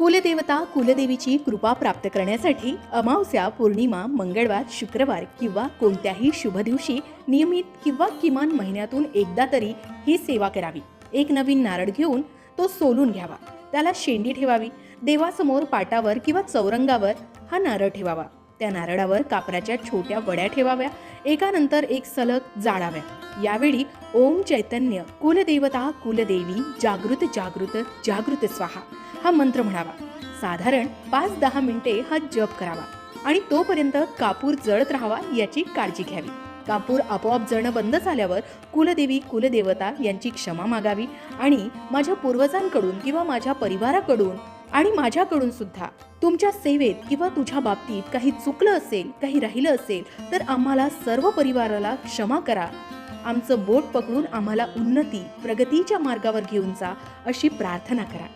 कुलदेवता कुलदेवीची कृपा प्राप्त करण्यासाठी अमावस्या, पौर्णिमा, मंगळवार, शुक्रवार किंवा कोणत्याही शुभ दिवशी नियमित किंवा किमान महिन्यातून एकदा तरी ही सेवा करावी. एक नवीन नारळ घेऊन तो सोलून घ्यावा. त्याला शेंडी ठेवावी. देवासमोर पाटावर किंवा चौरंगावर हा नारळ ठेवावा. त्या नारळावर कापराच्या छोट्या वड्या ठेवाव्या. एकानंतर एक सलग जाळाव्या. यावेळी ओम चैतन्य कुलदेवता कुलदेवी जागृत जागृत जागृत स्वाहा हा मंत्र म्हणावा. साधारण 5-10 मिनिटे हा जप करावा आणि तोपर्यंत कापूर जळत राहावा याची काळजी घ्यावी. कापूर आपोआप जळणं बंद झाल्यावर कुलदेवी कुलदेवता यांची क्षमा मागावी आणि माझ्या पूर्वजांकडून किंवा माझ्या परिवाराकडून आणि माझ्याकडून सुद्धा तुमच्या सेवेत किंवा तुझ्या बाबतीत काही चुकलं असेल, काही राहिलं असेल तर आम्हाला सर्व परिवाराला क्षमा करा. आमचं बोट पकडून आम्हाला उन्नती प्रगतीच्या मार्गावर घेऊन जा अशी प्रार्थना करा.